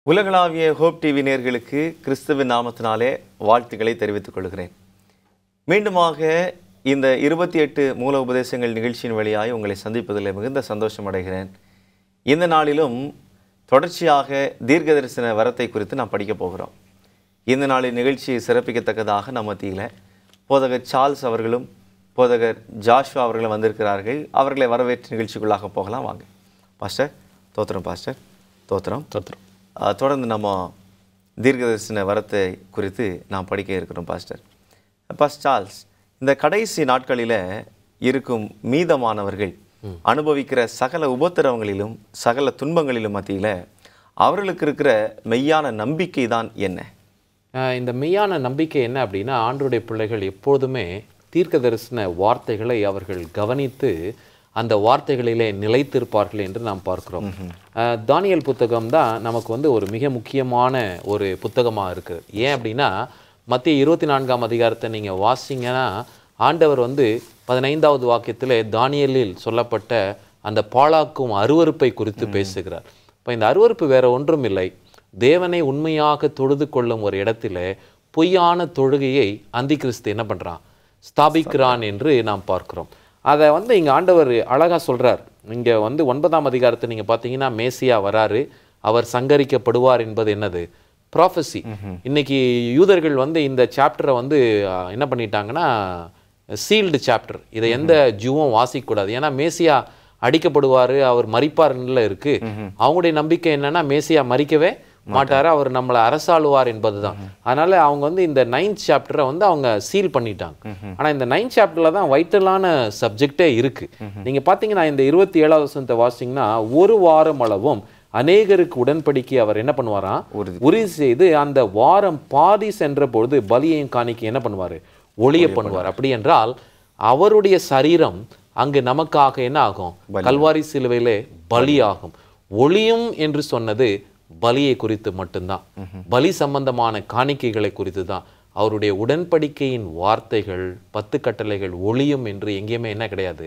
உலகளாவிய hope TV நேயர்களுக்கு கிறிஸ்துவின் நாமத்தினாலே வாழ்த்துக்களை தெரிவித்துக் கொள்கிறேன். மீண்டுமாக இந்த 28 மூல உபதேசங்கள் நிகழ்ச்சியின் வழியாய் உங்களை சந்திப்பதில் மிகுந்த சந்தோஷம் அடைகிறேன். இந்த நாளிலும் தொடர்ச்சியாக தீர்க்க தரிசன வரத்தை குறித்து நாம் படிக்க போகிறோம். இந்த நாளின் நிகழ்ச்சியை சிறப்பிக்கத்தக்கதாக நம்ம மத்தியில் போதகர் சார்ல்ஸ் அவர்களும் போதகர் ஜாஷுவா அவர்களும் வந்திருக்கிறார்கள். அவர்களை வரவேற்று நிகழ்ச்சிக்குள்ளாக போகலாம். வாங்க பாஸ்டர். தோத்திரம் பாஸ்டர். தோத்திரம். தொடர்ந்து நம்ம தீர்க்கதரிசன வரத்தை குறித்து நாம் படிக்க இருக்கிறோம் பாஸ்டர். சார்ல்ஸ், இந்த கடைசி நாட்களில் இருக்கும் மீதமானவர்கள் அனுபவிக்கிற சகல உபத்திரவங்களிலும் சகல துன்பங்களிலும் மத்தியில் அவர்களுக்கு இருக்கிற மெய்யான நம்பிக்கை தான் என்ன? இந்த மெய்யான நம்பிக்கை என்ன அப்படின்னா, ஆண்டவருடைய பிள்ளைகள் எப்பொழுதுமே தீர்க்க தரிசன வார்த்தைகளை அவர்கள் கவனித்து அந்த வார்த்தைகளிலே நிலைத்திருப்பார்கள் என்று நாம் பார்க்கிறோம். தானியேல் புத்தகம் தான் நமக்கு ஒரு மிக முக்கியமான ஒரு புத்தகமாக இருக்குது. ஏன் அப்படின்னா, மத்திய 24ஆம் அதிகாரத்தை நீங்கள் வாசிங்கன்னா ஆண்டவர் 15வது வாக்கியத்தில் தானியேலில் சொல்லப்பட்ட அந்த பாழாக்கும் அருவருப்பை குறித்து பேசுகிறார். இப்போ இந்த அருவருப்பு வேற ஒன்றும் இல்லை, தேவனை உண்மையாக தொழுது கொள்ளும் ஒரு இடத்துல பொய்யான தொழுகையை அந்தி கிறிஸ்து என்ன பண்ணுறான், ஸ்தாபிக்கிறான் என்று நாம் பார்க்கிறோம். அதை இங்கே ஆண்டவர் அழகாக சொல்கிறார். இங்கே 9ஆம் அதிகாரத்தை நீங்கள் பார்த்தீங்கன்னா மேசியா வராரு, அவர் சங்கரிக்கப்படுவார் என்பது என்னது, ப்ராஃபஸி. இன்னைக்கு யூதர்கள் இந்த சாப்டரை என்ன பண்ணிட்டாங்கன்னா சீல்டு சாப்டர், இதை எந்த ஜூவும் வாசிக்கக்கூடாது. ஏன்னா மேசியா அடிக்கப்படுவார், அவர் மரிப்பார்ல இருக்கு. அவங்களுடைய நம்பிக்கை என்னன்னா மேசியா மரிக்கவே மாட்டாரு, அவர் நம்மளை அரசாளுவார் என்பதுதான். அதனால அவங்க இந்த 9th சாப்டரை அவங்க சீல் பண்ணிட்டாங்க. ஆனா இந்த 9th சாப்டர்ல தான் வைட்டலான சப்ஜெக்டே இருக்கு. நீங்க பாத்தீங்கன்னா இந்த 27வது வசனத்தை வாசிங்கன்னா, ஒரு வாரம் அளவும் அநேகருக்கு உடன்படிக்கை அவர் என்ன பண்ணுவாராம், உறுதி செய்து அந்த வாரம் பாதி சென்ற பொழுது பலியையும் காணிக்கை என்ன பண்ணுவாரு, ஒளிய பண்ணுவார். அப்படி என்றால் அவருடைய சரீரம் அங்கு நமக்காக என்ன ஆகும், கல்வாரி சிலுவையிலே பலியாகும். ஒளியும் என்று சொன்னது பலியை குறித்து மட்டும்தான், பலி சம்பந்தமான காணிக்கைகளை குறித்து தான். அவருடைய உடன்படிக்கையின் வார்த்தைகள் 10 கட்டளைகள் ஒளியும் என்று எங்கேயுமே என்ன கிடையாது,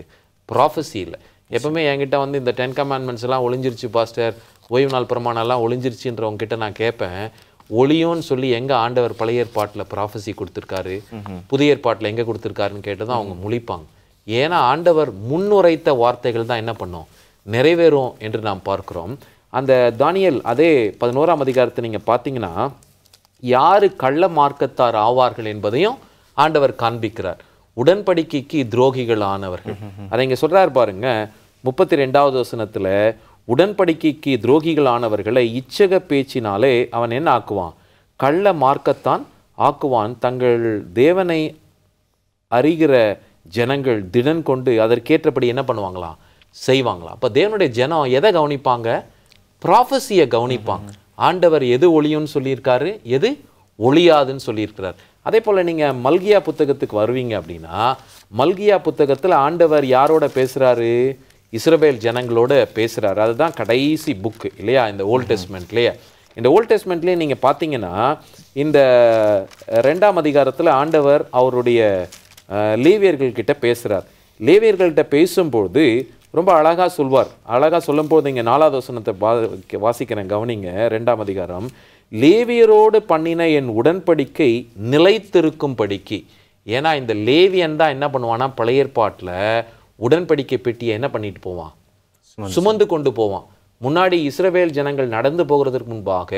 ப்ராஃபஸி இல்லை. எப்பவுமே என்கிட்ட இந்த 10 கமாண்ட்மெண்ட்ஸ் எல்லாம் ஒளிஞ்சிருச்சு பாஸ்டர், ஓய்வு நாள் பிரமாணம் எல்லாம் ஒளிஞ்சிருச்சுன்றவங்க கிட்ட நான் கேட்பேன், ஒளியோன்னு சொல்லி எங்க ஆண்டவர் பழைய ஏற்பாட்டில் ப்ராஃபஸி கொடுத்துருக்காரு, புதிய ஏற்பாட்டில் எங்க கொடுத்துருக்காருன்னு கேட்டதான் அவங்க முழிப்பாங்க. ஏன்னா ஆண்டவர் முன்னுரைத்த வார்த்தைகள் தான் என்ன பண்ணும், நிறைவேறும் என்று நாம் பார்க்கிறோம். அந்த தானியேல் அதே 11ஆம் அதிகாரத்தை நீங்கள் பார்த்தீங்கன்னா, யாரு கள்ள மார்க்கத்தார் ஆவார்கள் என்பதையும் ஆண்டவர் காண்பிக்கிறார். உடன்படிக்கைக்கு துரோகிகள் ஆனவர்கள், அதை இங்கே சொல்றாரு பாருங்க. 32வது வசனத்தில், உடன்படிக்கைக்கு துரோகிகள் ஆனவர்களை இச்சக பேச்சினாலே அவன் என்ன ஆக்குவான், கள்ள மார்க்கத்தான் ஆக்குவான். தங்கள் தேவனை அறிகிற ஜனங்கள் திடன் கொண்டு அதற்கேற்றபடி என்ன பண்ணுவாங்களாம், செய்வாங்களாம். அப்போ தேவனுடைய ஜனம் எதை கவனிப்பாங்க, ப்ராஃபஸியை கவனிப்பாங்க. ஆண்டவர் எது ஒளியும்னு சொல்லியிருக்காரு, எது ஒளியாதுன்னு சொல்லியிருக்கிறார். அதே போல் நீங்கள் மல்கியா புத்தகத்துக்கு வருவீங்க அப்படின்னா, மல்கியா புத்தகத்தில் ஆண்டவர் யாரோட பேசுகிறாரு, இஸ்ரவேல் ஜனங்களோட பேசுகிறாரு. அதுதான் கடைசி புக்கு இல்லையா இந்த ஓல்ட் டெஸ்ட்மெண்ட்லேயே. இந்த ஓல்ட் டெஸ்ட்மெண்ட்லேயே நீங்கள் பார்த்தீங்கன்னா இந்த 2ஆம் அதிகாரத்தில் ஆண்டவர் அவருடைய லேவியர்கள்கிட்ட பேசுகிறார். லேவியர்கள்கிட்ட பேசும்போது ரொம்ப அழகாக சொல்வார். அழகாக சொல்லும்போது இங்கே 4வது வசனத்தை வாசிக்கிறேன், கவனிங்க. 2ஆம் அதிகாரம், லேவியரோடு பண்ணின என் உடன்படிக்கை நிலைத்திருக்கும் படிக்கு. ஏன்னா இந்த லேவியன் தான் என்ன பண்ணுவான்னா பழைய ஏற்பாட்டில் உடன்படிக்கை பெட்டியை என்ன பண்ணிட்டு போவான், சுமந்து கொண்டு போவான். முன்னாடி இஸ்ரவேல் ஜனங்கள் நடந்து போகிறதுக்கு முன்பாக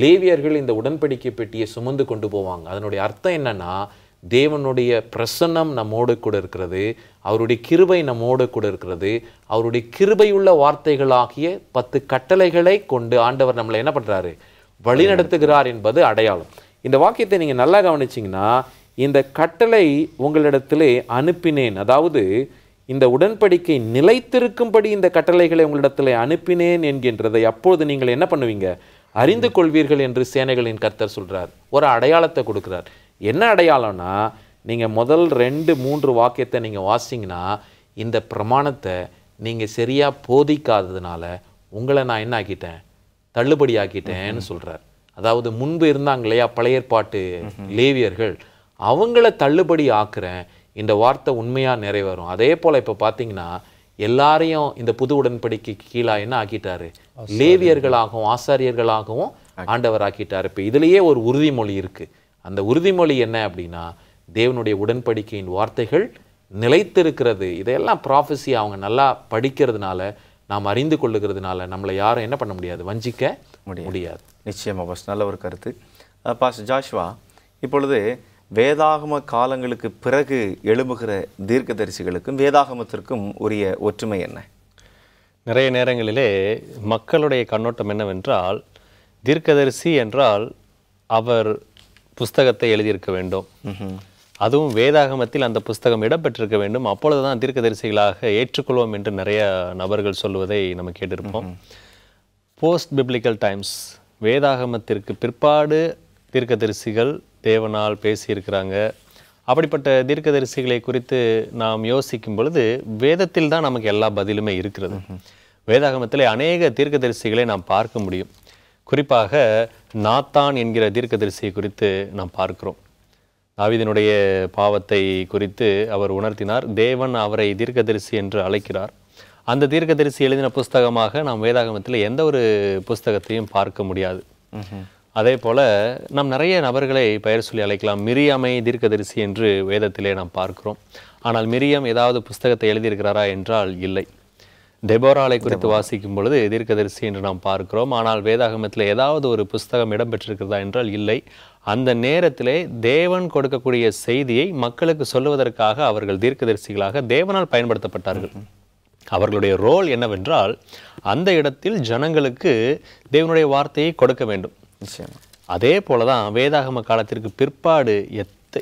லேவியர்கள் இந்த உடன்படிக்கை பெட்டியை சுமந்து கொண்டு போவாங்க. அதனுடைய அர்த்தம் என்னன்னா, தேவனுடைய பிரசன்னம் நம்மோடு கூட இருக்கிறது, அவருடைய கிருபை நம்மோடு கூட இருக்கிறது. அவருடைய கிருபையுள்ள வார்த்தைகளாகிய 10 கட்டளைகளை கொண்டு ஆண்டவர் நம்மளை என்ன பண்றாரு, வழி நடத்துகிறார் என்பது அடையாளம். இந்த வாக்கியத்தை நீங்க நல்லா கவனிச்சிங்கன்னா, இந்த கட்டளை உங்களிடத்திலே அனுப்பினேன், அதாவது இந்த உடன்படிக்கை நிலைத்திருக்கும்படி இந்த கட்டளைகளை உங்களிடத்திலே அனுப்பினேன் என்கின்றதை அப்பொழுது நீங்கள் என்ன பண்ணுவீங்க, அறிந்து கொள்வீர்கள் என்று சேனைகளின் கர்த்தர் சொல்றார். ஒரு அடையாளத்தை கொடுக்கிறார். என்ன அடையாளம்னா, நீங்கள் முதல் 2-3 வாக்கியத்தை நீங்கள் வாசிங்கன்னா, இந்த பிரமாணத்தை நீங்கள் சரியாக போதிக்காததுனால உங்களை நான் என்ன ஆக்கிட்டேன், தள்ளுபடி ஆக்கிட்டேன்னு சொல்கிறார். அதாவது முன்பு இருந்தாங்க இல்லையா பழைய ஏற்பாட்டு லேவியர்கள், அவங்கள தள்ளுபடி ஆக்குறேன், இந்த வார்த்தை உண்மையாக நிறைவேறும். அதே போல் இப்போ பார்த்தீங்கன்னா எல்லாரையும் இந்த புது உடன்படிக்கைக்கு கீழே என்ன ஆக்கிட்டாரு, லேவியர்களாகவும் ஆசாரியர்களாகவும் ஆண்டவர் ஆக்கிட்டார். இப்போ இதுலேயே ஒரு உறுதிமொழி இருக்கு. அந்த உறுதிமொழி என்ன அப்படின்னா, தேவனுடைய உடன்படிக்கையின் வார்த்தைகள் நிலைத்திருக்கிறது. இதையெல்லாம் ப்ராஃபஸி அவங்க நல்லா படிக்கிறதுனால, நாம் அறிந்து கொள்ளுகிறதுனால நம்மளை யாரும் என்ன பண்ண முடியாது, வஞ்சிக்க முடியாது. நிச்சயமாக பாஸ், நல்ல ஒரு கருத்து. பாஸ் ஜாஷ்வா, இப்பொழுது வேதாகம காலங்களுக்கு பிறகு எழும்புகிற தீர்க்கதரிசிகளுக்கும் வேதாகமத்திற்கும் உரிய ஒற்றுமை என்ன? நிறைய நேரங்களிலே மக்களுடைய கண்ணோட்டம் என்னவென்றால், தீர்க்கதரிசி என்றால் அவர் புஸ்தகத்தை எழுதியிருக்க வேண்டும், அதுவும் வேதாகமத்தில் அந்த புஸ்தகம் இடம்பெற்றிருக்க வேண்டும், அப்பொழுதுதான் தீர்க்கதரிசிகளாக ஏற்றுக்கொள்வோம் என்று நிறைய நபர்கள் சொல்வதை நம்ம கேட்டிருப்போம். போஸ்ட் பிப்ளிக்கல் டைம்ஸ், வேதாகமத்திற்கு பிற்பாடு தீர்க்கதரிசிகள் தேவனால் பேசியிருக்கிறாங்க. அப்படிப்பட்ட தீர்க்கதரிசிகளை குறித்து நாம் யோசிக்கும் பொழுது வேதத்தில் தான் நமக்கு எல்லா பதிலுமே இருக்கிறது. வேதாகமத்திலே அநேக தீர்க்கதரிசிகளை நாம் பார்க்க முடியும். குறிப்பாக நாத்தான் என்கிற தீர்க்கதரிசியை குறித்து நாம் பார்க்கிறோம். தாவீதினுடைய பாவத்தை குறித்து அவர் உணர்த்தினார். தேவன் அவரை தீர்க்கதரிசி என்று அழைக்கிறார். அந்த தீர்க்கதரிசி எழுதின புஸ்தகமாக நாம் வேதாகமத்தில் எந்த ஒரு புஸ்தகத்தையும் பார்க்க முடியாது. அதே போல நாம் நிறைய நபர்களை பெயர் சொல்லி அழைக்கலாம். மிரியாமை தீர்க்கதரிசி என்று வேதத்திலே நாம் பார்க்கிறோம். ஆனால் மிரியம் ஏதாவது புஸ்தகத்தை எழுதியிருக்கிறாரா என்றால் இல்லை. டெபோராலை குறித்து வாசிக்கும் பொழுது தீர்க்கதரிசி என்று நாம் பார்க்கிறோம். ஆனால் வேதாகமத்தில் ஏதாவது ஒரு புஸ்தகம் இடம்பெற்றிருக்கிறதா என்றால் இல்லை. அந்த நேரத்திலே தேவன் கொடுக்கக்கூடிய செய்தியை மக்களுக்கு சொல்லுவதற்காக அவர்கள் தீர்க்கதரிசிகளாக தேவனால் பயன்படுத்தப்பட்டார்கள். அவர்களுடைய ரோல் என்னவென்றால், அந்த இடத்தில் ஜனங்களுக்கு தேவனுடைய வார்த்தையை கொடுக்க வேண்டும். அதே போலதான் வேதாகம காலத்திற்கு பிற்பாடு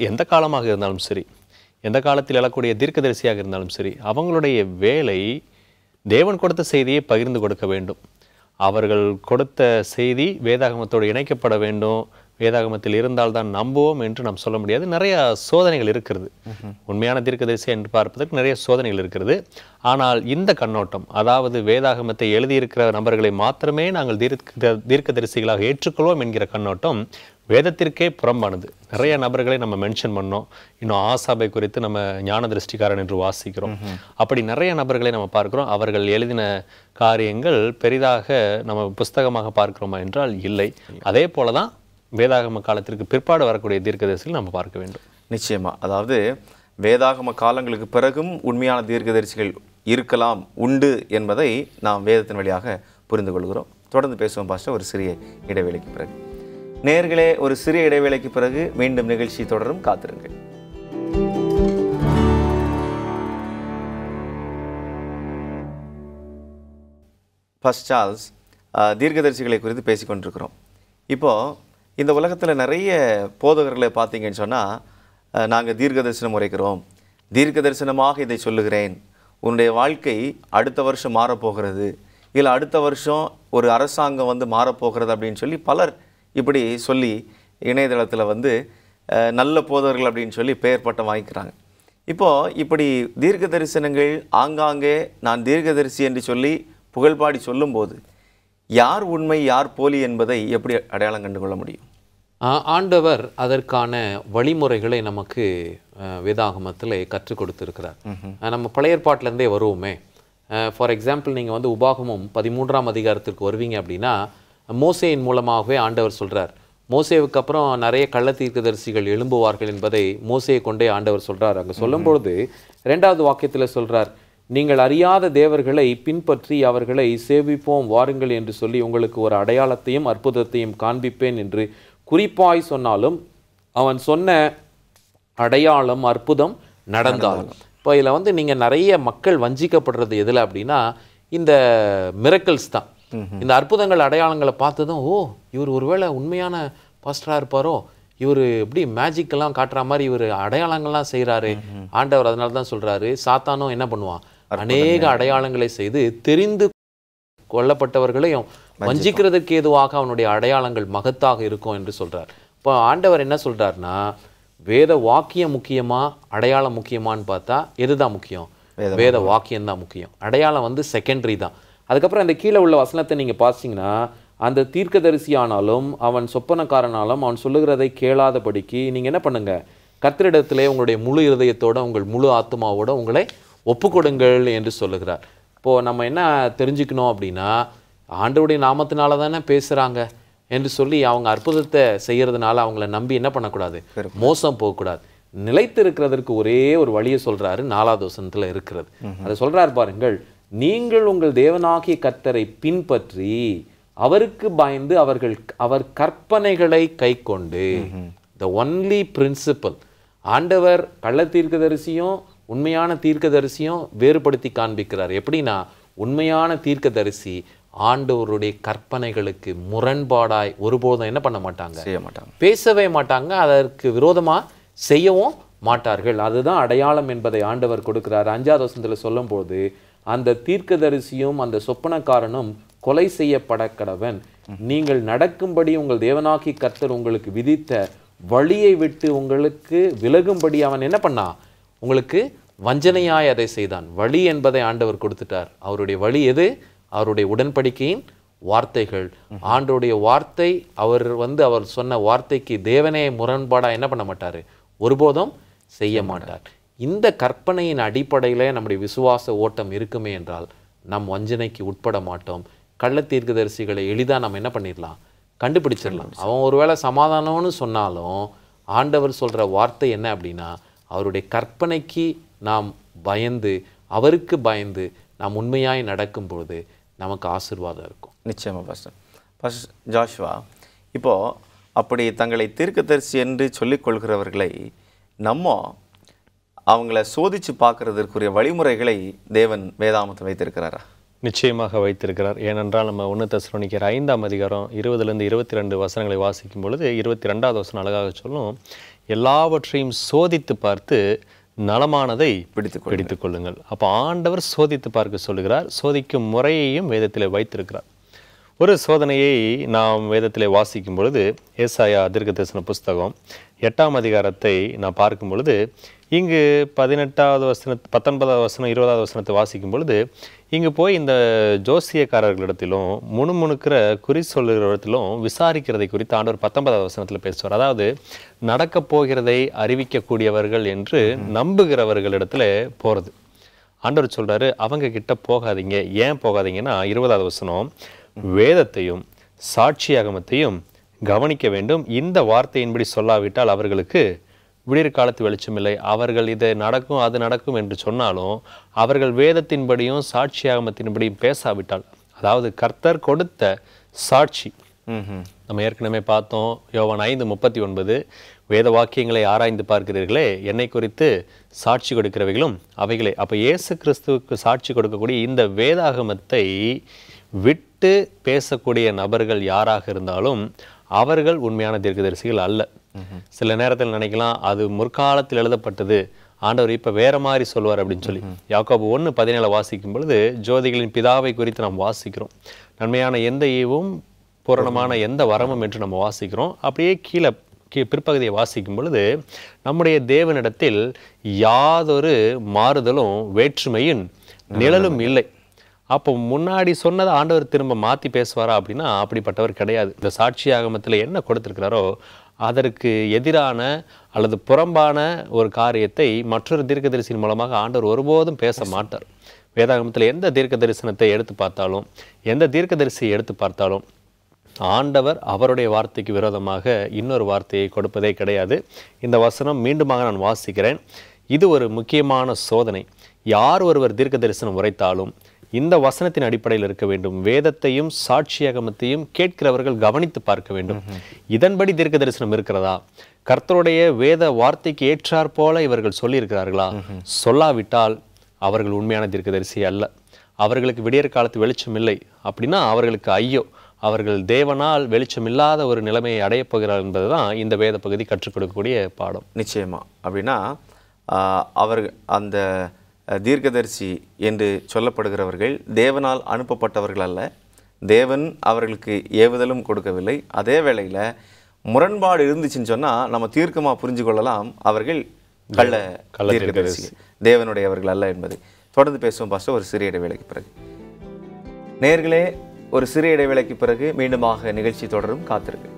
எந்த காலமாக இருந்தாலும் சரி, எந்த காலத்தில் எழக்கூடிய தீர்க்கதரிசியாக இருந்தாலும் சரி, அவங்களுடைய வேலை தேவன் கொடுத்த செய்தியை பகிர்ந்து கொடுக்க வேண்டும். அவர்கள் கொடுத்த செய்தி வேதாகமத்தோடு இணைக்கப்பட வேண்டும். வேதாகமத்தில் இருந்தால்தான் நம்புவோம் என்று நாம் சொல்ல முடியாது. நிறைய சோதனைகள் இருக்கிறது. உண்மையான தீர்க்கதரிசி என்று பார்ப்பதற்கு நிறைய சோதனைகள் இருக்கிறது. ஆனால் இந்த கண்ணோட்டம், அதாவது வேதாகமத்தை எழுதியிருக்கிற நபர்களை மாத்திரமே நாங்கள் தீர்க்கதரிசிகளாக ஏற்றுக்கொள்வோம் என்கிற கண்ணோட்டம் வேதத்திற்கே புறம்பானது. நிறைய நபர்களை நம்ம மென்ஷன் பண்ணோம். இன்னும் ஆசாபை குறித்து நம்ம ஞான திருஷ்டிக்காரன் என்று வாசிக்கிறோம். அப்படி நிறைய நபர்களை நம்ம பார்க்கிறோம். அவர்கள் எழுதின காரியங்கள் பெரிதாக நம்ம புஸ்தகமாக பார்க்கிறோமா என்றால் இல்லை. அதே போலதான் வேதாகம காலத்திற்கு பிற்பாடு வரக்கூடிய தீர்க்கதரிசிகள் நம்ம பார்க்க வேண்டும். நிச்சயமா, அதாவது வேதாகம காலங்களுக்கு பிறகும் உண்மையான தீர்க்கதரிசிகள் இருக்கலாம், உண்டு என்பதை நாம் வேதத்தின் வழியாக புரிந்து கொள்கிறோம். தொடர்ந்து பேசுவோம் பாஸ்டர், ஒரு சிறிய இடைவேளைக்கு பிறகு. நேயர்களே, ஒரு சிறிய இடைவேளைக்கு பிறகு மீண்டும் நிகழ்ச்சி தொடரும், காத்திருங்கள். பாஸ்டர் சார்ல்ஸ், தீர்க்கதரிசிகளை குறித்து பேசிக்கொண்டிருக்கிறோம். இப்போது இந்த உலகத்தில் நிறைய போதகர்களை பார்த்தீங்கன்னு சொன்னால், நாங்கள் தீர்க்க தரிசனம் உரைக்கிறோம், தீர்க்க தரிசனமாக இதை சொல்லுகிறேன், உன்னுடைய வாழ்க்கை அடுத்த வருஷம் மாறப்போகிறது, இல்லை அடுத்த வருஷம் ஒரு அரசாங்கம் வந்து மாறப்போகிறது அப்படின்னு சொல்லி பலர் இப்படி சொல்லி இணையதளத்தில் நல்ல போதகர்கள் அப்படின்னு சொல்லி பெயர் பட்டம் வாங்கிக்கிறாங்க. இப்போது இப்படி தீர்க்க தரிசனங்கள் ஆங்காங்கே நான் தீர்க்கதரிசி என்று சொல்லி புகழ்பாடி சொல்லும்போது யார் உண்மை யார் போலி என்பதை எப்படி அடையாளம் கண்டு கொள்ள முடியும்? ஆண்டவர் அதற்கான வழிமுறைகளை நமக்கு வேதாகமத்தில் கற்றுக் கொடுத்திருக்கிறார். நம்ம பழைய ஏற்பாட்டிலேருந்தே வருவோமே. ஃபார் எக்ஸாம்பிள், நீங்கள் உபாகமம் 13ஆம் அதிகாரத்திற்கு வருவீங்க அப்படின்னா, மோசேயின் மூலமாகவே ஆண்டவர் சொல்கிறார். மோசேவுக்கு அப்புறம் நிறைய கள்ள தீர்க்கதரிசிகள் எழும்புவார்கள் என்பதை மோசேயை கொண்டே ஆண்டவர் சொல்கிறார். அங்கே சொல்லும்பொழுது 2வது வாக்கியத்தில் சொல்கிறார், நீங்கள் அறியாத தேவர்களை பின்பற்றி அவர்களை சேவிப்போம் வாருங்கள் என்று சொல்லி உங்களுக்கு ஒரு அடையாளத்தையும் அற்புதத்தையும் காண்பிப்பேன் என்று குறிப்பாய் சொன்னாலும் அவன் சொன்ன அடையாளம் அற்புதம் நடந்தாலும். இப்போ இதில் நீங்கள் நிறைய மக்கள் வஞ்சிக்கப்படுறது எதில் அப்படின்னா, இந்த மிரக்கல்ஸ் தான். இந்த அற்புதங்கள் அடையாளங்களை பார்த்ததும், ஓ இவர் ஒருவேளை உண்மையான பாஸ்டராக இருப்பாரோ, இவர் எப்படி மேஜிக்கெல்லாம் காட்டுற மாதிரி இவர் அடையாளங்கள்லாம் செய்கிறாரு. ஆண்டவர் அதனால தான் சொல்கிறாரு, சாத்தானும் என்ன பண்ணுவான், அநேக அடையாளங்களை செய்து தெரிந்து கொல்லப்பட்டவர்களையும் வஞ்சிக்கிறதுக்கு ஏதுவாக அவனுடைய அடையாளங்கள் மகத்தாக இருக்கும் என்று சொல்கிறார். இப்போ ஆண்டவர் என்ன சொல்கிறாருன்னா, வேத வாக்கியம் முக்கியமா அடையாளம் முக்கியமான்னு பார்த்தா எதுதான் முக்கியம்? வேத வாக்கியம் தான் முக்கியம். அடையாளம் செகண்டரி தான். அதுக்கப்புறம் அந்த கீழே உள்ள வசனத்தை நீங்கள் பார்த்தீங்கன்னா, அந்த தீர்க்கதரிசியானாலும் அவன் சொப்பனக்காரனாலும் அவன் சொல்லுகிறதை கேளாதபடிக்கு நீங்கள் என்ன பண்ணுங்க, கர்த்தரிடத்திலே உங்களுடைய முழு இருதயத்தோட உங்கள் முழு ஆத்மாவோட உங்களை ஒப்புக்கொடுங்கள் என்று சொல்லுகிறார். இப்போது நம்ம என்ன தெரிஞ்சுக்கணும் அப்படின்னா, ஆண்டவருடைய நாமத்தினால தானே பேசுகிறாங்க. என்று சொல்லி அவங்க அற்புதத்தை செய்யறதுனால அவங்கள நம்பி என்ன பண்ணக்கூடாது, மோசம் போகக்கூடாது. நிலைத்து இருக்கிறதற்கு ஒரே ஒரு வழியை சொல்றாரு, 4வது வசனத்துல இருக்கிறது. அதை சொல்றாரு பாருங்கள், நீங்கள் உங்கள் தேவனாகிய கர்த்தரை பின்பற்றி அவருக்கு பயந்து அவர் கற்பனைகளை கைக்கொண்டு. the only principle, ஆண்டவர் கள்ள தீர்க்கதரிசியும் உண்மையான தீர்க்கதரிசியும் வேறுபடுத்தி காண்பிக்கிறார். எப்படின்னா, உண்மையான தீர்க்கதரிசி ஆண்டவருடைய கற்பனைகளுக்கு முரண்பாடாய் ஒருபோதும் என்ன பண்ண மாட்டாங்க, செய்ய மாட்டாங்க, பேசவே மாட்டாங்க, அதற்கு விரோதமா செய்யவும் மாட்டார்கள். அதுதான் அடையாளம் என்பதை ஆண்டவர் கொடுக்கிறார். 5வது வசனத்துல சொல்லும் போது, அந்த தீர்க்கதரிசியும் அந்த சொப்பனக்காரனும் கொலை செய்யப்பட கடவன், நீங்கள் நடக்கும்படி உங்கள் தேவனாகிய கர்த்தர் உங்களுக்கு விதித்த வழியை விட்டு உங்களுக்கு விலகும்படி அவன் என்ன பண்ணா, உங்களுக்கு வஞ்சனையாய் அதை செய்தான். வழி என்பதை ஆண்டவர் கொடுத்துட்டார். அவருடைய வழி எது? அவருடைய உடன்படிக்கையின் வார்த்தைகள். ஆண்டவருடைய வார்த்தை, அவர் சொன்ன வார்த்தைக்கு தேவனே முரண்பாடா என்ன பண்ண மாட்டாரு, ஒருபோதும் செய்ய மாட்டார். இந்த கற்பனையின் அடிப்படையில நம்முடைய விசுவாச ஓட்டம் இருக்குமே என்றால் நம் வஞ்சனைக்கு உட்பட மாட்டோம். கள்ள தீர்க்கதரிசிகளை எளிதா நம்ம என்ன பண்ணிடலாம், கண்டுபிடிச்சிடலாம். அவன் ஒருவேளை சமாதானம்னு சொன்னாலும் ஆண்டவர் சொல்ற வார்த்தை என்ன அப்படின்னா, அவருடைய கற்பனைக்கு நாம் பயந்து, அவருக்கு பயந்து நாம் உண்மையாய் நடக்கும் பொழுது நமக்கு ஆசீர்வாதம் இருக்கும். நிச்சயமா பாஸ்டர் ஜாஷுவா, இப்போ அப்படி தங்களை தீர்க்கதரிசி என்று சொல்லிக் கொள்கிறவர்களை நம்ம அவங்கள சோதிச்சு பார்க்கறதற்குரிய வழிமுறைகளை தேவன் வேதாமத்தில் வைத்திருக்கிறாரா? நிச்சயமாக வைத்திருக்கிறார். ஏனென்றால் நம்ம 1 தெசலோனிக்கர் 5ஆம் அதிகாரம் 20லிருந்து 22 வசனங்களை வாசிக்கும் பொழுது 22வது வசனம் அழகாக சொல்லும், எல்லாவற்றையும் சோதித்து பார்த்து நலமானதை பிடித்துக் கொள்ளுங்கள். அப்போ ஆண்டவர் சோதித்து பார்க்க சொல்லுகிறார். சோதிக்கும் முறையையும் வேதத்தில் வைத்திருக்கிறார். ஒரு சோதனையை நாம் வேதத்திலே வாசிக்கும் பொழுது, ஏசாயா தீர்க்கதரிசன புஸ்தகம் 8ஆம் அதிகாரத்தை நான் பார்க்கும் பொழுது, இங்கு 18வது வசனம் 19வது வசனம் 20வது வசனத்தை வாசிக்கும் பொழுது, இங்கு போய் இந்த ஜோசியக்காரர்களிடத்திலும் முணுமுணுக்கிற குறி சொல்லுகிறவற்றிலும் விசாரிக்கிறதை குறித்து ஆண்டவர் 19வது வசனத்தில் பேசுவார். அதாவது நடக்கப் போகிறதை அறிவிக்கக்கூடியவர்கள் என்று நம்புகிறவர்களிடத்துல போகிறது. ஆண்டவர் சொல்றாரு, அவங்க கிட்ட போகாதீங்க. ஏன் போகாதீங்கன்னா, 20வது வசனம், வேதத்தையும் சாட்சியாகமத்தையும் கவனிக்க வேண்டும். இந்த வார்த்தையின்படி சொல்லாவிட்டால் அவர்களுக்கு விடியற்காலத்து வெளிச்சம் இல்லை. அவர்கள் இதை நடக்கும் அது நடக்கும் என்று சொன்னாலும் அவர்கள் வேதத்தின்படியும் சாட்சியாகமத்தின்படியும் பேசாவிட்டால், அதாவது கர்த்தர் கொடுத்த சாட்சி, நம்ம ஏற்கனவே பார்த்தோம் யோவான் 5:39, வேத வாக்கியங்களை ஆராய்ந்து பார்க்கிறீர்களே, என்னை குறித்து சாட்சி கொடுக்கிறவைகளும் அவைகளே. அப்போ இயேசு கிறிஸ்துவுக்கு சாட்சி கொடுக்கக்கூடிய இந்த வேதாகமத்தை விட்டு பேசக்கூடிய நபர்கள் யாராக இருந்தாலும் அவர்கள் உண்மையான தீர்க்கதரிசிகள் அல்ல. சில நேரத்தில் நினைக்கலாம், அது முற்காலத்தில் எழுதப்பட்டது, ஆண்டவர் இப்ப வேற மாதிரி சொல்வார் அப்படின்னு சொல்லி. யாக்கோபு 1:17 வாசிக்கும் பொழுது, ஜோதிகளின் பிதாவை குறித்து நாம் வாசிக்கிறோம். நன்மையான எந்த ஈவும் பூரணமான எந்த வரமும் என்று நம்ம வாசிக்கிறோம். அப்படியே கீழே பிற்பகுதியை வாசிக்கும் பொழுது, நம்முடைய தேவனிடத்தில் யாதொரு மாறுதலும் வேற்றுமையின் நிழலும் இல்லை. அப்போ முன்னாடி சொன்னதை ஆண்டவர் திரும்ப மாற்றி பேசுவாரா அப்படின்னா அப்படிப்பட்டவர் கிடையாது. இந்த சாட்சி ஆகமத்தில் என்ன கொடுத்திருக்கிறாரோ அதற்கு எதிரான அல்லது புறம்பான ஒரு காரியத்தை மற்றொரு தீர்க்கதரிசியின் மூலமாக ஆண்டவர் ஒருபோதும் பேச மாட்டார். வேதாகமத்தில் எந்த தீர்க்க தரிசனத்தை எடுத்து பார்த்தாலும், எந்த தீர்க்கதரிசியை எடுத்து பார்த்தாலும் ஆண்டவர் அவருடைய வார்த்தைக்கு விரோதமாக இன்னொரு வார்த்தையை கொடுப்பதே கிடையாது. இந்த வசனம் மீண்டுமாக நான் வாசிக்கிறேன். இது ஒரு முக்கியமான சோதனை. யார் ஒருவர் தீர்க்க தரிசனம் உரைத்தாலும் இந்த வசனத்தின் அடிப்படையில் இருக்க வேண்டும். வேதத்தையும் சாட்சியாகமத்தையும் கேட்கிறவர்கள் கவனித்து பார்க்க வேண்டும். இதன்படி தீர்க்க தரிசனம் இருக்கிறதா? கர்த்தருடைய வேத வார்த்தைக்கு ஏற்றாற் போல இவர்கள் சொல்லியிருக்கிறார்களா? சொல்லாவிட்டால் அவர்கள் உண்மையான தீர்க்கதரிசி அல்ல. அவர்களுக்கு விடியற் காலத்து வெளிச்சம் இல்லை அப்படின்னா அவர்களுக்கு ஐயோ, அவர்கள் தேவனால் வெளிச்சம் இல்லாத ஒரு நிலைமையை அடையப் போகிறார் என்பதுதான் இந்த வேத பகுதி கற்றுக் கொடுக்கக்கூடிய பாடம். நிச்சயமா. அப்படின்னா அவர்கள் அந்த தீர்க்கதரிசி என்று சொல்லப்படுகிறவர்கள் தேவனால் அனுப்பப்பட்டவர்கள் அல்ல. தேவன் அவர்களுக்கு ஏவுதலும் கொடுக்கவில்லை. அதே வேளையில் முரண்பாடு இருந்துச்சுன்னு சொன்னால் நம்ம தீர்க்கமாக புரிஞ்சு கொள்ளலாம், அவர்கள் கள்ள தீர்க்கதரிசி, தேவனுடையவர்கள் அல்ல என்பதை. தொடர்ந்து பேசுவோம் பாஸ்டர் ஒரு சிறிய இடைவேளைக்கு பிறகு. நேயர்களே, ஒரு சிறிய இடைவேளைக்கு பிறகு மீண்டுமாக நிகழ்ச்சி தொடரும், காத்திருக்கு.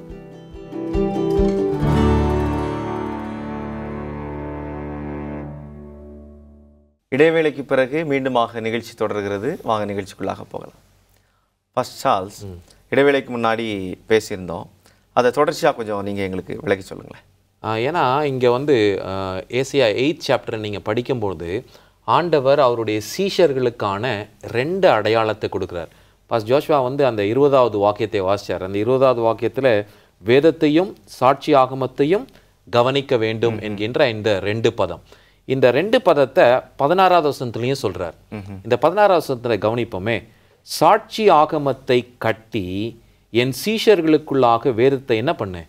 இடைவேளைக்கு பிறகு மீண்டுமாக நிகழ்ச்சி தொடர்கிறது. வாங்க நிகழ்ச்சிக்குள்ளாக போகலாம். ஃபர்ஸ்ட் சார்ல்ஸ், இடைவேளைக்கு முன்னாடி பேசியிருந்தோம். அதை தொடர்ச்சியாக கொஞ்சம் நீங்கள் எங்களுக்கு விளக்கி சொல்லுங்களேன். ஏன்னா இங்கே வந்து ஏசியா 8th சாப்டரை நீங்கள் படிக்கும்போது ஆண்டவர் அவருடைய சீஷர்களுக்கான 2 அடையாளத்தை கொடுக்குறார். பாஸ் ஜோஷ்வா வந்து அந்த 20வது வாக்கியத்தை வாசித்தார். அந்த 20வது வாக்கியத்தில் வேதத்தையும் சாட்சி ஆகமத்தையும் கவனிக்க வேண்டும் என்கின்ற இந்த 2 பதம். இந்த 2 பதத்தை 16வது வசனத்துலையும் சொல்கிறார். இந்த 16வது வசனத்தில் கவனிப்போமே, சாட்சி ஆகமத்தை கட்டி என் சீஷர்களுக்குள்ளாக வேதத்தை என்ன பண்ணு,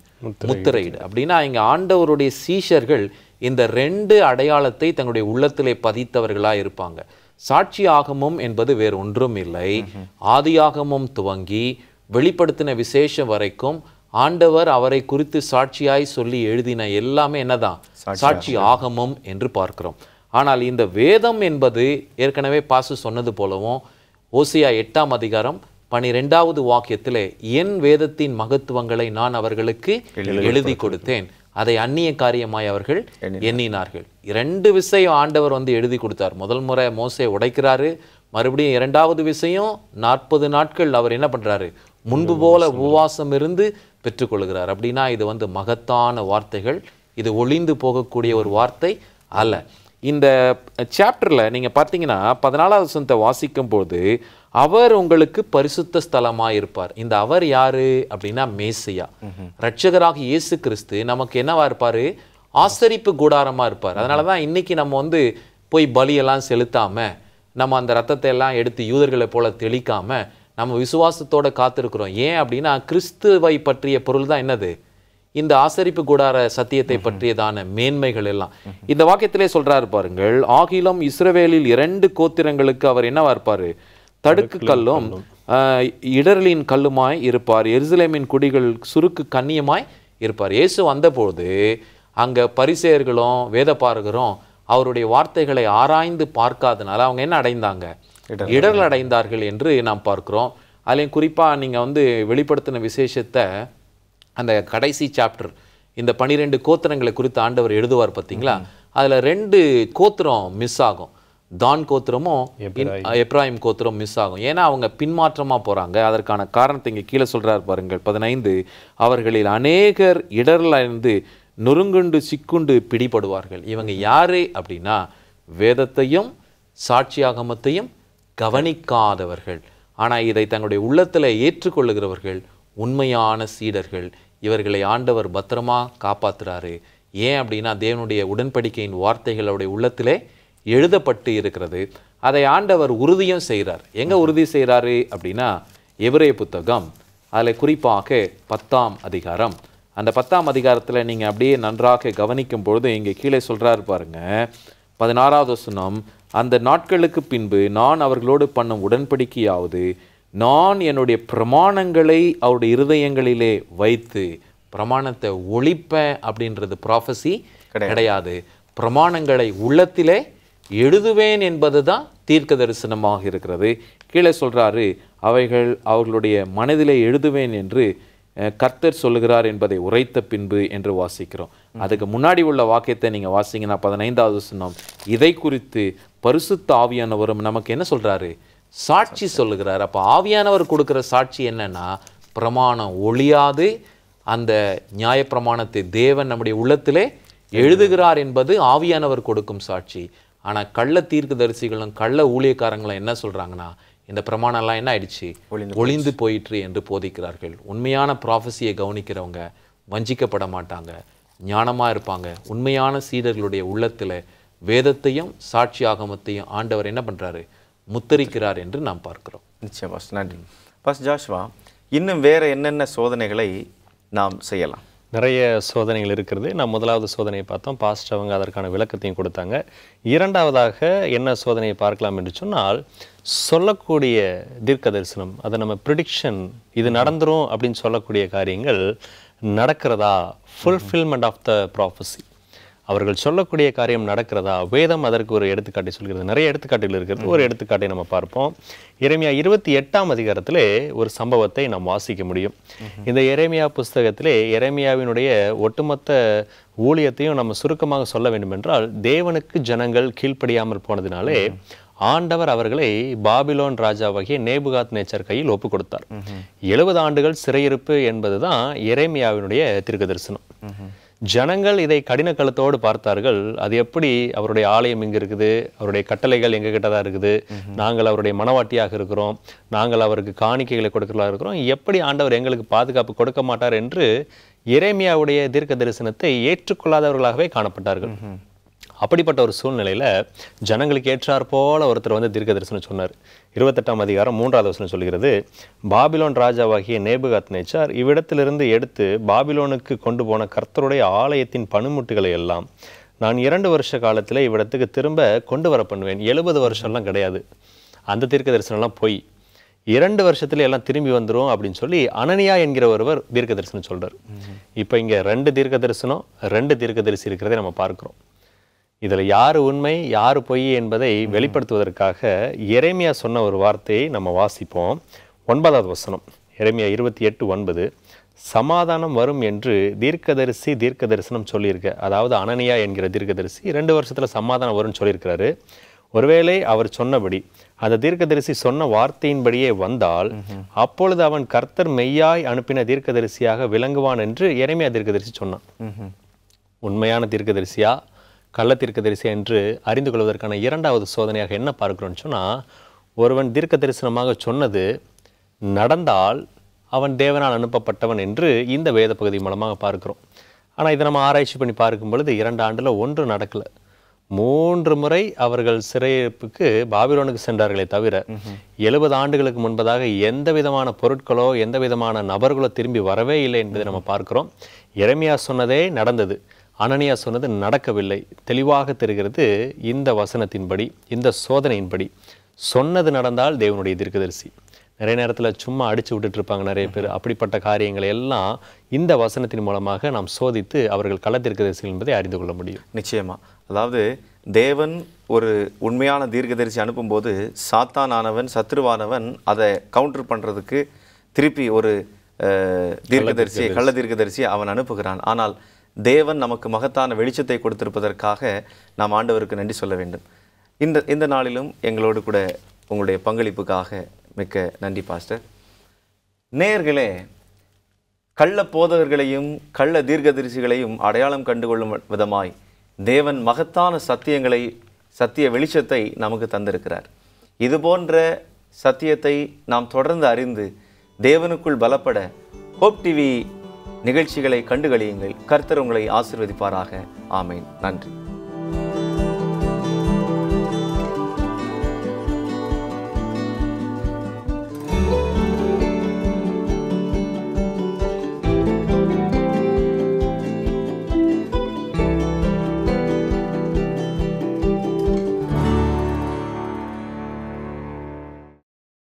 முத்திரையிடு. அப்படின்னா இங்கே ஆண்டவருடைய சீஷர்கள் இந்த 2 அடையாளத்தை தங்களுடைய உள்ளத்திலே பதித்தவர்களாக இருப்பாங்க. சாட்சி ஆகமம் என்பது வேறு ஒன்றும் இல்லை, ஆதி ஆகமம் துவங்கி வெளிப்படுத்தின விசேஷம் வரைக்கும் ஆண்டவர் அவரை குறித்து சாட்சியாய் சொல்லி எழுதின எல்லாமே என்னதான் சாட்சி ஆகமம் என்று பார்க்கிறோம். ஆனால் இந்த வேதம் என்பது ஏற்கனவே பாசு சொன்னது போலவும் ஓசியா 8ஆம் அதிகாரம் 12வது வாக்கியத்தில் என் வேதத்தின் மகத்துவங்களை நான் அவர்களுக்கு எழுதி கொடுத்தேன், அதை அந்நிய காரியமாய் அவர்கள் எண்ணினார்கள். 2 விஷயம் ஆண்டவர் வந்து எழுதி கொடுத்தார். முதல் முறை மோசே உடைக்கிறாரு, மறுபடியும் 2வது விஷயம் 40 நாட்கள் அவர் என்ன பண்றாரு, முன்பு போல உபவாசம் இருந்து பெற்றுக்கொள்கிறார். அப்படின்னா இது வந்து மகத்தான வார்த்தைகள், இது ஒளிந்து போகக்கூடிய ஒரு வார்த்தை அல்ல. இந்த சாப்டரில் நீங்கள் பார்த்தீங்கன்னா 14வது வசனத்தை வாசிக்கும் போது அவர் உங்களுக்கு பரிசுத்த ஸ்தலமாக இருப்பார். இந்த அவர் யாரு அப்படின்னா மேசியா, ரட்சகராக இயேசு கிறிஸ்து நமக்கு என்னவா இருப்பார், ஆசரிப்பு கூடாரமாக இருப்பார். அதனால தான் இன்னைக்கு நம்ம வந்து போய் பலியெல்லாம் செலுத்தாமல், நம்ம அந்த ரத்தத்தை எல்லாம் எடுத்து யூதர்களை போல தெளிக்காம நம்ம விசுவாசத்தோட காத்திருக்கிறோம். ஏன் அப்படின்னா கிறிஸ்துவை பற்றிய பொருள் தான் என்னது, இந்த ஆசரிப்பு கூடார சத்தியத்தை பற்றியதான மேன்மைகள் எல்லாம். இந்த வாக்கியத்திலே சொல்றாரு பாருங்கள், ஆகிலும் இஸ்ரவேலில் 2 கோத்திரங்களுக்கு அவர் என்னவா இருப்பாரு, தடுக்கு கல்லும் இடர்லின் கல்லுமாய் இருப்பார், எருசலேமின் குடிகள் சுருக்கு கண்ணியமாய் இருப்பார். இயேசு வந்தபோது அங்க பரிசேயர்களும் வேதபாரகரும் அவருடைய வார்த்தைகளை ஆராய்ந்து பார்க்காதனால அவங்க என்ன அடைந்தாங்க, இடர்கள் அடைந்தார்கள் என்று நாம் பார்க்கிறோம். அதுலேயும் குறிப்பாக நீங்கள் வந்து வெளிப்படுத்தின விசேஷத்தை அந்த கடைசி சாப்டர் இந்த 12 கோத்திரங்களை குறித்து ஆண்டவர் எழுதுவார் பார்த்தீங்களா, அதில் 2 கோத்திரம் மிஸ் ஆகும். தான் கோத்திரமும் எப்ராயிம் கோத்திரம் மிஸ் ஆகும். ஏன்னா அவங்க பின்மாற்றமாக போகிறாங்க. அதற்கான காரணத்தை இங்கே கீழே சொல்கிறார் பாருங்கள் 15, அவர்களில் அநேகர் இடரில் இருந்து நொறுங்குண்டு சிக்குண்டு பிடிபடுவார்கள். இவங்க யாரு அப்படின்னா வேதத்தையும் சாட்சியாகமத்தையும் கவனிக்காதவர்கள், ஆனால் இதை தங்களுடைய உள்ளத்தில் ஏற்றுக்கொள்ளுகிறவர்கள் உண்மையான சீடர்கள். இவர்களை ஆண்டவர் பத்திரமா காப்பாற்றுறாரு. ஏன் அப்படின்னா தேவனுடைய உடன்படிக்கையின் வார்த்தைகள் அவருடைய உள்ளத்திலே எழுதப்பட்டு இருக்கிறது. அதை ஆண்டவர் உறுதியும் செய்கிறார். எங்கே உறுதி செய்கிறாரு அப்படின்னா எபிரேய புத்தகம், அதில் குறிப்பாக 10ஆம் அதிகாரம். அந்த 10ஆம் அதிகாரத்தில் நீங்கள் அப்படியே நன்றாக கவனிக்கும் பொழுது இங்கே கீழே சொல்கிறாரு பாருங்க 16வது வசனம், அந்த நாட்களுக்கு பின்பு நான் அவர்களோடு பண்ணும் உடன்படிக்கையாவது, நான் என்னுடைய பிரமாணங்களை அவருடைய இருதயங்களிலே வைத்து, பிரமாணத்தை ஒழிப்பேன் அப்படின்றது ப்ராஃபஸி கிடையாது, பிரமாணங்களை உள்ளத்திலே எழுதுவேன் என்பது தான் தீர்க்க தரிசனமாக இருக்கிறது. கீழே சொல்கிறாரு, அவைகள் அவர்களுடைய மனதிலே எழுதுவேன் என்று கர்த்தர் சொல்லுகிறார் என்பதை உரைத்த பின்பு என்று வாசிக்கிறோம். அதுக்கு முன்னாடி உள்ள வாக்கியத்தை நீங்கள் வாசிங்கன்னா 15வது வசனம், இதை குறித்து பரிசுத்த ஆவியானவரும் நமக்கு என்ன சொல்கிறாரு, சாட்சி சொல்லுகிறார். அப்போ ஆவியானவர் கொடுக்குற சாட்சி என்னன்னா, பிரமாணம் ஒழியாது அந்த நியாயப்பிரமாணத்தை தேவன் நம்முடைய உள்ளத்திலே எழுதுகிறார் என்பது ஆவியானவர் கொடுக்கும் சாட்சி. ஆனால் கள்ள தீர்க்கதரிசிகளும் கள்ள ஊழியக்காரங்களும் என்ன சொல்கிறாங்கன்னா, இந்த பிரமாணம்லாம் என்ன ஆயிடுச்சு, ஒளிந்து போயிற்று என்று போதிக்கிறார்கள். உண்மையான ப்ராஃபஸியை கவனிக்கிறவங்க வஞ்சிக்கப்பட மாட்டாங்க, ஞானமாக இருப்பாங்க. உண்மையான சீடர்களுடைய உள்ளத்தில் வேதத்தையும் சாட்சி ஆகமத்தையும் ஆண்டவர் என்ன பண்ணுறாரு, முத்தரிக்கிறார் என்று நாம் பார்க்கிறோம். நிச்சயம் பாஸ், நன்றி பாஸ் ஜாஷ்வா. இன்னும் வேறு என்னென்ன சோதனைகளை நாம் செய்யலாம்? நிறைய சோதனைகள் இருக்கிறது. நான் முதலாவது சோதனையை பார்த்தோம், பாஸ்டர் அவங்க அதற்கான விளக்கத்தையும் கொடுத்தாங்க. இரண்டாவதாக என்ன சோதனையை பார்க்கலாம் என்று சொன்னால், சொல்லக்கூடிய தீர்க்க தரிசனம், அதை நம்ம ப்ரிடிக்ஷன், இது நடந்துரும் அப்படின்னு சொல்லக்கூடிய காரியங்கள் நடக்கிறதா, ஃபுல்ஃபில்மெண்ட் ஆஃப் த ப்ராஃபஸி, அவர்கள் சொல்லக்கூடிய காரியம் நடக்கிறதா? வேதம் அதற்கு ஒரு எடுத்துக்காட்டை சொல்கிறது. நிறைய எடுத்துக்காட்டுகள் இருக்கிறது. ஒரு எடுத்துக்காட்டை நம்ம பார்ப்போம். எரேமியா 28ஆம் அதிகாரத்திலே ஒரு சம்பவத்தை நாம் வாசிக்க முடியும். இந்த எரேமியா புஸ்தகத்திலே எரேமியாவினுடைய ஒட்டுமொத்த ஊழியத்தையும் நம்ம சுருக்கமாக சொல்ல வேண்டும் என்றால், தேவனுக்கு ஜனங்கள் கீழ்ப்படியாமல் போனதினாலே ஆண்டவர் அவர்களை பாபிலோன் ராஜாவாகிய நேபுகாத் நேச்சர் கையில் ஒப்பு கொடுத்தார். 70 ஆண்டுகள் சிறையிருப்பு என்பதுதான் எரேமியாவினுடைய தீர்க்க தரிசனம். ஜனங்கள் இதை கடின கழுத்தோடு பார்த்தார்கள். அது எப்படி அவருடைய ஆலயம் இங்கே இருக்குது, அவருடைய கட்டளைகள் எங்க கிட்ட தான் இருக்குது, நாங்கள் அவருடைய மனவாட்டியாக இருக்கிறோம், நாங்கள் அவருக்கு காணிக்கைகளை கொடுக்கிறதா இருக்கிறோம், எப்படி ஆண்டவர் எங்களுக்கு பாதுகாப்பு கொடுக்க மாட்டார் என்று எரேமியாவுடைய தீர்க்க தரிசனத்தை ஏற்றுக்கொள்ளாதவர்களாகவே காணப்பட்டார்கள். அப்படிப்பட்ட ஒரு சூழ்நிலையில ஜனங்களுக்கு ஏற்றார் போல ஒருத்தர் வந்து தீர்க்க தரிசனம் சொன்னார். 28ஆம் அதிகாரம் 3வது வசனம் சொல்கிறது, பாபிலோன் ராஜாவாகிய நேபுகாத் நேச்சார் இவ்விடத்திலிருந்து எடுத்து பாபிலோனுக்கு கொண்டு போன கர்த்தருடைய ஆலயத்தின் பணிமுட்டுகளை எல்லாம் நான் 2 வருஷ காலத்தில் இவ்விடத்துக்கு திரும்ப கொண்டு வர பண்ணுவேன். 70 வருஷம்லாம் கிடையாது, அந்த தீர்க்க தரிசனம்லாம் போய் 2 வருஷத்துல எல்லாம் திரும்பி வந்துடும் அப்படின்னு சொல்லி அனனியா என்கிற ஒருவர் தீர்க்க தரிசனம் சொல்றார். இப்போ இங்க 2 தீர்க்க தரிசனம், 2 தீர்க்க தரிசி இருக்கிறதை நம்ம பார்க்கிறோம். இதில் யார் உண்மை யார் பொய் என்பதை வெளிப்படுத்துவதற்காக எரேமியா சொன்ன ஒரு வார்த்தையை நம்ம வாசிப்போம். 9வது வசனம், எரேமியா 28:9, சமாதானம் வரும் என்று தீர்க்க தரிசனம் சொல்லியிருக்க. அதாவது அனனியா என்கிற தீர்க்கதரிசி 2 வருஷத்துல சமாதானம் வரும்னு சொல்லியிருக்கிறாரு. ஒருவேளை அவர் சொன்னபடி அந்த தீர்க்கதரிசி சொன்ன வார்த்தையின்படியே வந்தால் அப்பொழுது அவன் கர்த்தர் மெய்யாய் அனுப்பின தீர்க்கதரிசியாக விளங்குவான் என்று எரேமியா தீர்க்கதரிசி சொன்னான். உண்மையான தீர்க்கதரிசியா கள்ள தீர்க்கதரிசியா என்று அறிந்து கொள்வதற்கான 2வது சோதனையாக என்ன பார்க்கிறோம்னு சொன்னால், ஒருவன் தீர்க்க தரிசனமாக சொன்னது நடந்தால் அவன் தேவனால் அனுப்பப்பட்டவன் என்று இந்த வேத பகுதி மூலமாக பார்க்கிறோம். ஆனால் இதை நம்ம ஆராய்ச்சி பண்ணி பார்க்கும் பொழுது 2 ஆண்டுல ஒன்று நடக்கலை. 3 முறை அவர்கள் சிறையிருப்புக்கு பாபிலோனுக்கு சென்றார்களே தவிர 70 ஆண்டுகளுக்கு முன்பதாக எந்த விதமான பொருட்களோ எந்த விதமான நபர்களோ திரும்பி வரவே இல்லை என்பதை நம்ம பார்க்கிறோம். எரேமியா சொன்னதே நடந்தது, அனனியா சொன்னது நடக்கவில்லை. தெளிவாக தெரிகிறது இந்த வசனத்தின்படி, இந்த சோதனையின்படி சொன்னது நடந்தால் தேவனுடைய தீர்க்கதரிசி. நிறைய நேரத்தில் சும்மா அடிச்சு விட்டுட்டு இருப்பாங்க நிறைய பேர். அப்படிப்பட்ட காரியங்களை எல்லாம் இந்த வசனத்தின் மூலமாக நாம் சோதித்து அவர்கள் கள்ள தீர்க்கதரிசிகள் என்பதை அறிந்து கொள்ள முடியும். நிச்சயமா. அதாவது தேவன் ஒரு உண்மையான தீர்க்கதரிசி அனுப்பும்போது சாத்தானானவன், சத்ருவானவன் அதை கவுண்டர் பண்ணுறதுக்கு திருப்பி ஒரு தீர்க்கதரிசியை, கள்ள தீர்க்கதரிசியை அவன் அனுப்புகிறான். ஆனால் தேவன் நமக்கு மகத்தான வெளிச்சத்தை கொடுத்திருப்பதற்காக நாம் ஆண்டவருக்கு நன்றி சொல்ல வேண்டும். இந்த நாளிலும் எங்களோடு கூட உங்களுடைய பங்களிப்புக்காக மிக்க நன்றி பாஸ்டர். நேயர்களே, கள்ள போதகர்களையும் கள்ள தீர்க்கதரிசிகளையும் அடையாளம் கண்டுகொள்ளும் விதமாய் தேவன் மகத்தான சத்திய வெளிச்சத்தை நமக்கு தந்திருக்கிறார். இது போன்ற சத்தியத்தை நாம் தொடர்ந்து அறிந்து தேவனுக்குள் பலப்பட ஹோப் டிவி நிகழ்ச்சிகளை கண்டுகளியுங்கள். கர்த்தர் உங்களை ஆசீர்வதிப்பாராக. ஆமேன். நன்றி.